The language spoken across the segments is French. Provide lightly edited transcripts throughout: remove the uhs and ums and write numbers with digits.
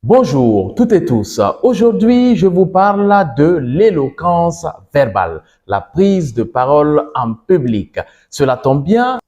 Bonjour toutes et tous. Aujourd'hui, je vous parle de l'éloquence verbale, la prise de parole en public. Cela tombe bien.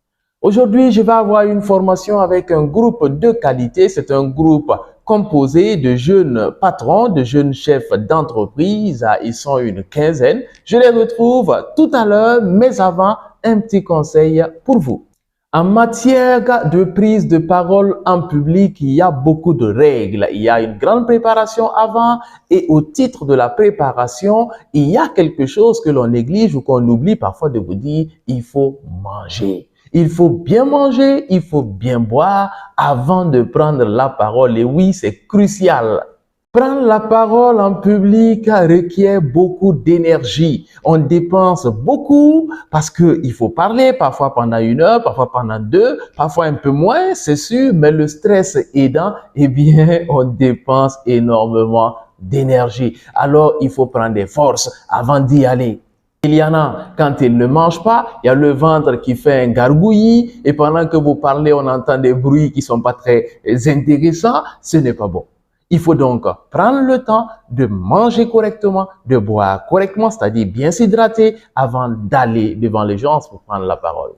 Aujourd'hui, je vais avoir une formation avec un groupe de qualité. C'est un groupe composé de jeunes patrons, de jeunes chefs d'entreprise. Ils sont une quinzaine. Je les retrouve tout à l'heure, mais avant, un petit conseil pour vous. En matière de prise de parole en public, il y a beaucoup de règles. Il y a une grande préparation avant et au titre de la préparation, il y a quelque chose que l'on néglige ou qu'on oublie parfois de vous dire, il faut manger. Il faut bien manger, il faut bien boire avant de prendre la parole. Et oui, c'est crucial. Prendre la parole en public requiert beaucoup d'énergie. On dépense beaucoup parce qu'il faut parler, parfois pendant 1 heure, parfois pendant 2, parfois un peu moins, c'est sûr, mais le stress aidant, eh bien, on dépense énormément d'énergie. Alors, il faut prendre des forces avant d'y aller. Il y en a, quand ils ne mangent pas, il y a le ventre qui fait un gargouillis et pendant que vous parlez, on entend des bruits qui sont pas très intéressants. Ce n'est pas bon. Il faut donc prendre le temps de manger correctement, de boire correctement, c'est-à-dire bien s'hydrater avant d'aller devant les gens pour prendre la parole.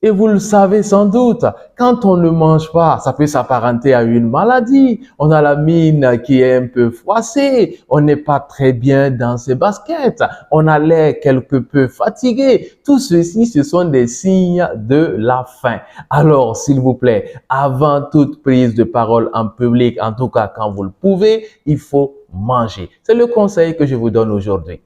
Et vous le savez sans doute, quand on ne mange pas, ça peut s'apparenter à une maladie. On a la mine qui est un peu froissée, on n'est pas très bien dans ses baskets, on a l'air quelque peu fatigué. Tout ceci, ce sont des signes de la faim. Alors, s'il vous plaît, avant toute prise de parole en public, en tout cas quand vous le pouvez, il faut manger. C'est le conseil que je vous donne aujourd'hui.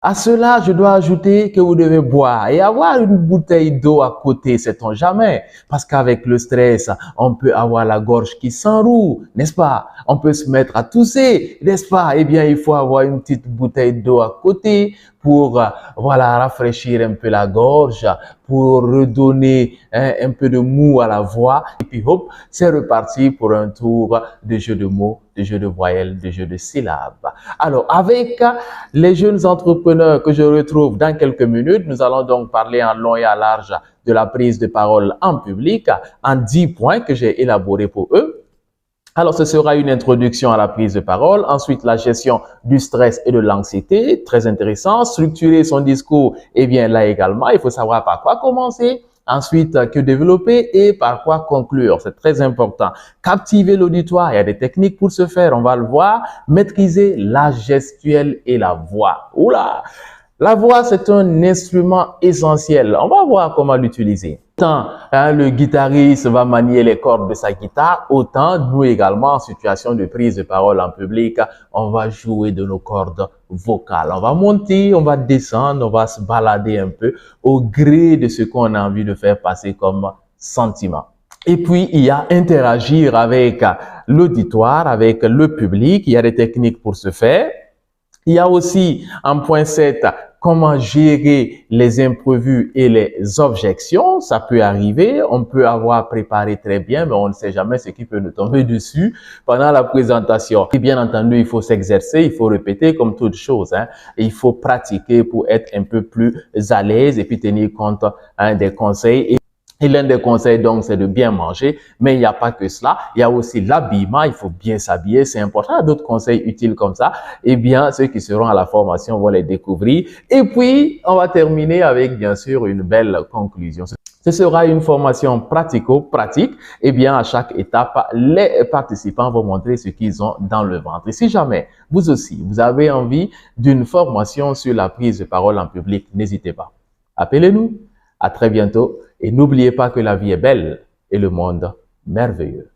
À cela, je dois ajouter que vous devez boire et avoir une bouteille d'eau à côté, sait-on jamais. Parce qu'avec le stress, on peut avoir la gorge qui s'enroue, n'est-ce pas? On peut se mettre à tousser, n'est-ce pas? Eh bien, il faut avoir une petite bouteille d'eau à côté pour, voilà, rafraîchir un peu la gorge, pour redonner un peu de mou à la voix. Et puis, hop, c'est reparti pour un tour de jeu de mots, de jeu de voyelles, de jeu de syllabes. Alors, avec les jeunes entrepreneurs que je retrouve dans quelques minutes, nous allons donc parler en long et en large de la prise de parole en public en 10 points que j'ai élaborés pour eux. Alors, ce sera une introduction à la prise de parole. Ensuite, la gestion du stress et de l'anxiété. Très intéressant. Structurer son discours. Eh bien, là également, il faut savoir par quoi commencer. Ensuite, que développer et par quoi conclure. C'est très important. Captiver l'auditoire. Il y a des techniques pour ce faire. On va le voir. Maîtriser la gestuelle et la voix. Oula! La voix, c'est un instrument essentiel. On va voir comment l'utiliser. Tant le guitariste va manier les cordes de sa guitare, autant nous également, en situation de prise de parole en public, on va jouer de nos cordes vocales. On va monter, on va descendre, on va se balader un peu au gré de ce qu'on a envie de faire passer comme sentiment. Et puis, il y a interagir avec l'auditoire, avec le public. Il y a des techniques pour ce faire. Il y a aussi, en point 7, comment gérer les imprévus et les objections. Ça peut arriver, on peut avoir préparé très bien, mais on ne sait jamais ce qui peut nous tomber dessus pendant la présentation. Et bien entendu, il faut s'exercer, il faut répéter comme toute chose. Il faut pratiquer pour être un peu plus à l'aise et puis tenir compte des conseils. Et l'un des conseils, donc, c'est de bien manger, mais il n'y a pas que cela. Il y a aussi l'habillement, il faut bien s'habiller, c'est important. Il y a d'autres conseils utiles comme ça. Eh bien, ceux qui seront à la formation vont les découvrir. Et puis, on va terminer avec, bien sûr, une belle conclusion. Ce sera une formation pratico-pratique. Eh bien, à chaque étape, les participants vont montrer ce qu'ils ont dans le ventre. Et si jamais, vous aussi, vous avez envie d'une formation sur la prise de parole en public, n'hésitez pas. Appelez-nous. À très bientôt. Et n'oubliez pas que la vie est belle et le monde merveilleux.